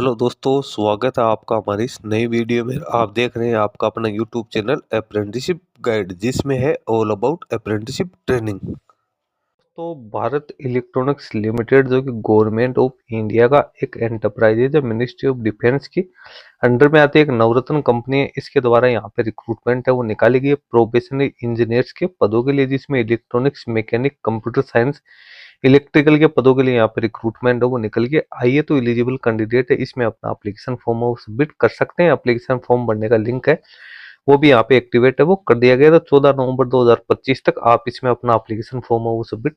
Hello दोस्तों, स्वागत है आपका हमारी इस नई वीडियो में। आप देख रहे हैं आपका अपना यूट्यूब चैनल अप्रेंटिसशिप गाइड, जिसमें है ऑल अबाउट अप्रेंटिसशिप ट्रेनिंग। तो भारत इलेक्ट्रॉनिक्स लिमिटेड जो कि गवर्नमेंट ऑफ इंडिया का एक एंटरप्राइज है, जो मिनिस्ट्री ऑफ डिफेंस की अंडर में आती है, एक नवरत्न कंपनी है। इसके द्वारा यहाँ पे रिक्रूटमेंट है वो निकाली गई है प्रोबेशनरी इंजीनियर्स के पदों के लिए, जिसमें electronics, mechanic, computer science, electrical के पदों के लिए यहाँ पे रिक्रूटमेंट है वो निकल के आई है। तो एलिजिबल कैंडिडेट है इसमें अपना एप्लीकेशन फॉर्म है वो सबमिट कर सकते हैं। एप्लीकेशन फॉर्म भरने का लिंक है वो भी यहाँ पे एक्टिवेट है वो कर दिया गया। तो 14 नवंबर 2025 तक आप इसमें अपना एप्लीकेशन फॉर्म है वो सबमिट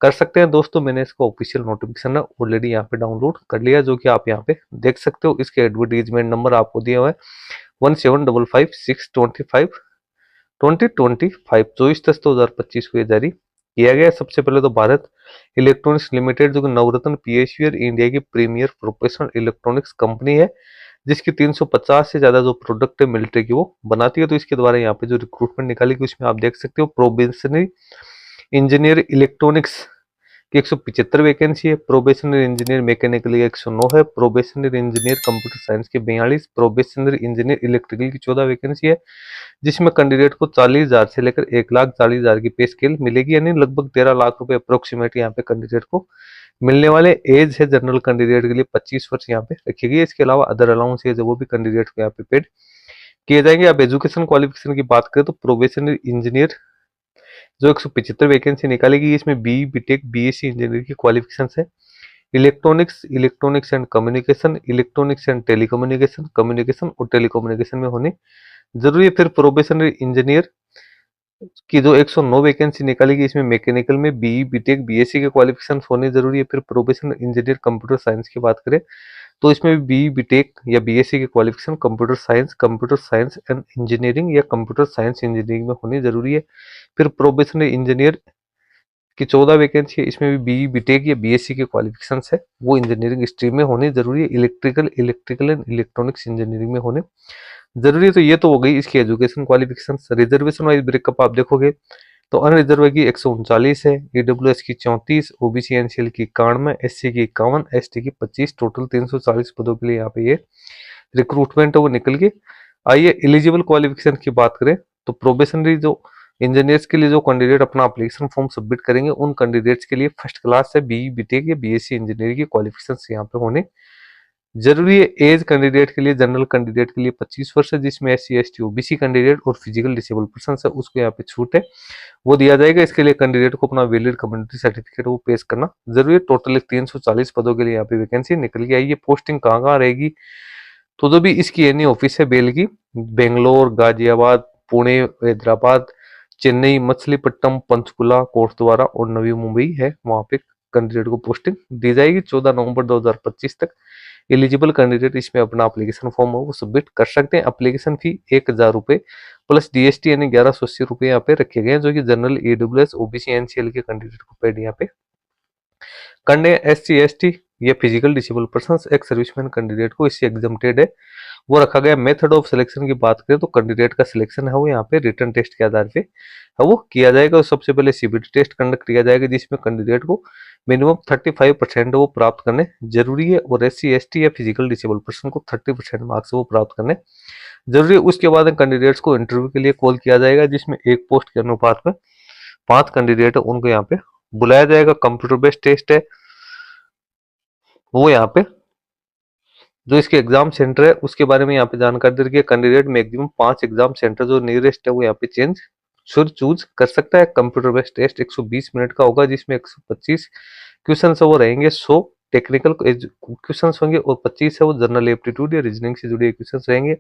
कर सकते हैं। दोस्तों, मैंने इसका ऑफिशियल नोटिफिकेशन है ऑलरेडी यहाँ पे डाउनलोड कर लिया, जो कि आप यहाँ पे देख सकते हो। इसके एडवर्टीजमेंट नंबर आपको दिया हुआ है 175562502025। 24/10/2025 को ये जारी किया गया। सबसे पहले तो भारत इलेक्ट्रॉनिक्स लिमिटेड जो कि नवरत्न पीएसयू इंडिया की प्रीमियर प्रोफेशनल इलेक्ट्रॉनिक्स कंपनी है, जिसकी 350 से ज्यादा जो प्रोडक्ट है मिलिट्री की वो बनाती है। तो इसके द्वारा यहाँ पे जो रिक्रूटमेंट निकाली गई उसमें आप देख सकते हो प्रोबेशनरी इंजीनियर इलेक्ट्रॉनिक्स की 175 वैकेंसी है, प्रोबेशनरी इंजीनियर मैकेनिकल की 109 है, प्रोबेशनरी इंजीनियर कंप्यूटर साइंस की 42, प्रोबेशनरी इंजीनियर इलेक्ट्रिकल की 14 वैकेंसी है, जिसमें कैंडिडेट को 40,000 से लेकर 1,40,000 की पे स्केल मिलेगी, यानी लगभग 13 लाख रुपए अप्रोक्सीमेट यहाँ पे कैंडिडेट को मिलने वाले। एज है जनरल कैंडिडेट के लिए 25 वर्ष यहाँ पे रखी गई है। इसके अलावा अदर अलाउंस है वो भी कैंडिडेट को यहाँ पे पेड किए जाएंगे। आप एजुकेशन क्वालिफिकेशन की बात करें तो प्रोबेशनरी इंजीनियर जो 175 वैकेंसी निकाली गई, इसमें बी बीटेक बीएससी इंजीनियर की क्वालिफिकेशन है। Electronics and communication, electronics and telecommunication, communication और टेलीकम्युनिकेशन में होनी जरूरी है। फिर प्रोबेशनरी इंजीनियर की जो 109 वैकेंसी निकाली गई, इसमें मैकेनिकल में बी बीटेक बीएससी के क्वालिफिकेशन होनी जरूरी है। फिर प्रोबेशनल इंजीनियर कंप्यूटर साइंस की बात करें तो इसमें भी बी बीटेक या बीएससी की qualification computer science and engineering या कंप्यूटर साइंस इंजीनियरिंग में होनी जरूरी है। फिर प्रोबेशनरी इंजीनियर की 14 वैकेंसी है, इसमें भी बी बीटेक या बीएससी के क्वालिफिकेशन है वो इंजीनियरिंग स्ट्रीम में होनी जरूरी है। इलेक्ट्रिकल एंड इलेक्ट्रॉनिक्स इंजीनियरिंग में होने जरूरी है। तो ये तो हो गई इसकी education qualification. Reservation wise breakup आप देखोगे तो अनरिजर्व की 139 है, ईडब्ल्यूएस की 34, ओबीसी एनसीएल की 91, एससी की 51, एसटी की 25, टोटल 340 पदों के लिए यहाँ पे ये रिक्रूटमेंट है वो निकल के आइए। एलिजिबल क्वालिफिकेशन की बात करें तो प्रोबेशनरी जो इंजीनियर्स के लिए जो कैंडिडेट अपना एप्लीकेशन फॉर्म सबमिट करेंगे, उन कैंडिडेट्स के लिए फर्स्ट क्लास से बी बीटेक या बीएससी इंजीनियरिंग की क्वालिफिकेशन यहाँ पे होने जरूरी है। एज कैंडिडेट के लिए, जनरल कैंडिडेट के लिए 25 वर्ष है, जिसमें एससी एसटी ओबीसी कैंडिडेट और फिजिकल डिसेबल पर्सन है उसको यहाँ पे छूट है वो दिया जाएगा। इसके लिए कैंडिडेट को अपना वैलिड कम्युनिटी सर्टिफिकेट वो पेश करना जरूरी है। टोटल 340 पदों के लिए यहाँ पे वैकेंसी निकल के आई है। पोस्टिंग कहाँ कहाँ रहेगी तो जो भी इसकी एनी ऑफिस है बेल की, बेंगलोर, गाजियाबाद, पुणे, हैदराबाद, चेन्नई, मछलीपट्टनम, पंचकुला, कोटद्वारा और नवी मुंबई है, वहां पे कैंडिडेट को पोस्टिंग दी जाएगी। 14 नवंबर 2025 तक एलिजिबल कैंडिडेट इसमें अपना एप्लीकेशन फॉर्म वो सबमिट कर सकते हैं। एप्लीकेशन फी 1,000 रुपए प्लस डीएसटी यानी 1180 रुपए यहाँ पे रखे गए हैं, जो कि जनरल ईडब्ल्यूएस ओबीसी एनसीएल के कैंडिडेट को पेड यहाँ पे करने। एससी एसटी या physical disable person ex serviceman candidate को इससे एग्जम्प्टेड है वो रखा गया। मेथड ऑफ सिलेक्शन की बात करें तो कैंडिडेट का सिलेक्शन है वो यहाँ पे रिटन टेस्ट के आधार पे है वो किया जाएगा। सबसे पहले सीबीटी टेस्ट कंडक्ट किया जाएगा, जिसमें कैंडिडेट को मिनिमम 35% वो प्राप्त करने जरूरी है, और एससी एसटी या फिजिकल डिसेबल पर्सन को 30% मार्क्स वो प्राप्त करने जरूरी है। उसके बाद कैंडिडेट्स को इंटरव्यू के लिए कॉल किया जाएगा, जिसमें एक पोस्ट के अनुपात में 5 कैंडिडेट है उनको यहाँ पे बुलाया जाएगा। कंप्यूटर बेस्ड टेस्ट है वो यहाँ पे जो इसके एग्जाम सेंटर है उसके बारे में यहाँ पे जानकारी दे रखी है। कैंडिडेट मैक्सिमम 5 एग्जाम सेंटर जो नियरेस्ट है वो यहाँ पे चूज कर सकता है। कंप्यूटर बेस्ड टेस्ट 120 मिनट का होगा, जिसमें 125 क्वेश्चन वो रहेंगे, 100 टेक्निकल क्वेश्चन होंगे और 25 है वो जनरल एप्टीट्यूड या रीजनिंग से जुड़े क्वेश्चन रहेंगे।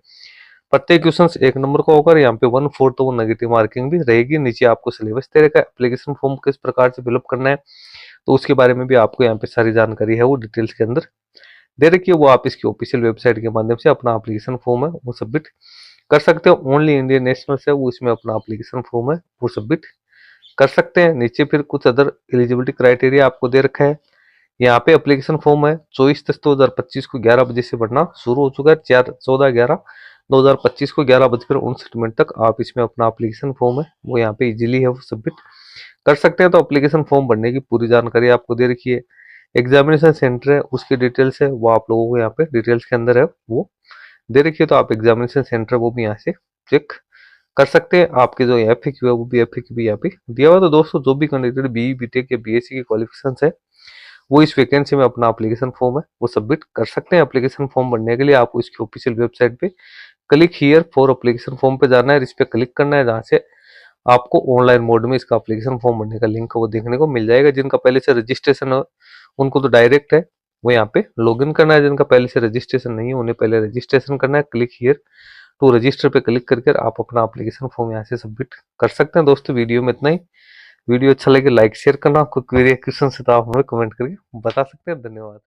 प्रत्येक क्वेश्चन 1 नंबर का होगा। यहाँ पे 1/4 तो वो नेगेटिव मार्किंग भी रहेगी। नीचे आपको सिलेबस दे रखा है, एप्लीकेशन फॉर्म किस प्रकार से फिलअप करना है तो उसके बारे में भी आपको यहाँ पे सारी जानकारी है वो डिटेल्स के अंदर दे रखी है। वो आप इसकी ऑफिशियल वेबसाइट के माध्यम से अपना एप्लीकेशन फॉर्म है वो सबमिट कर सकते हो। ओनली इंडियन नेशनल है वो इसमें अपना एप्लीकेशन फॉर्म है वो सबमिट कर सकते हैं। नीचे फिर कुछ अदर एलिजिबिलिटी क्राइटेरिया आपको दे रखा है। यहाँ पे एप्लीकेशन फॉर्म है 24/10/2025 को 11 बजे से भरना शुरू हो चुका है। 14/11/2025 को 11:59 तक आप इसमें अपना एप्लीकेशन फॉर्म है वो यहाँ पे इजीली है वो सबमिट कर सकते हैं। तो एप्लीकेशन फॉर्म भरने की पूरी जानकारी आपको दे रखी है। एग्जामिनेशन सेंटर है उसकी डिटेल्स है वो आप लोगों को यहाँ पे डिटेल्स के अंदर है वो दे रखी है, तो आप एग्जामिनेशन सेंटर वो भी यहाँ से चेक कर सकते हैं। आपके जो एफएक्यू है वो भी एफएक्यू भी यहाँ पे दिया हुआ है। तो दोस्तों जो भी कैंडिडेट बीई बीटेक या बीएससी की क्वालिफिकेशन है वो इस वैकेंसी में अपना एप्लीकेशन फॉर्म है वो सबमिट कर सकते हैं। एप्लीकेशन फॉर्म भरने के लिए आपको इसकी ऑफिशियल वेबसाइट पे click here for application form पे जाना है, इस पे क्लिक करना है, जहाँ से आपको ऑनलाइन मोड में इसका एप्लीकेशन फॉर्म भरने का लिंक वो देखने को मिल जाएगा। जिनका पहले से रजिस्ट्रेशन है उनको तो डायरेक्ट है वो यहाँ पे लॉगिन करना है, जिनका पहले से रजिस्ट्रेशन नहीं है उन्हें पहले रजिस्ट्रेशन करना है। क्लिक हियर टू रजिस्टर पे क्लिक करके आप अपना एप्लीकेशन फॉर्म यहाँ से सबमिट कर सकते हैं। दोस्तों वीडियो में इतना ही। वीडियो अच्छा लगे लाइक शेयर करना, कोई क्वेरी क्वेश्चन है तो आप हमें कमेंट करके बता सकते हैं। धन्यवाद।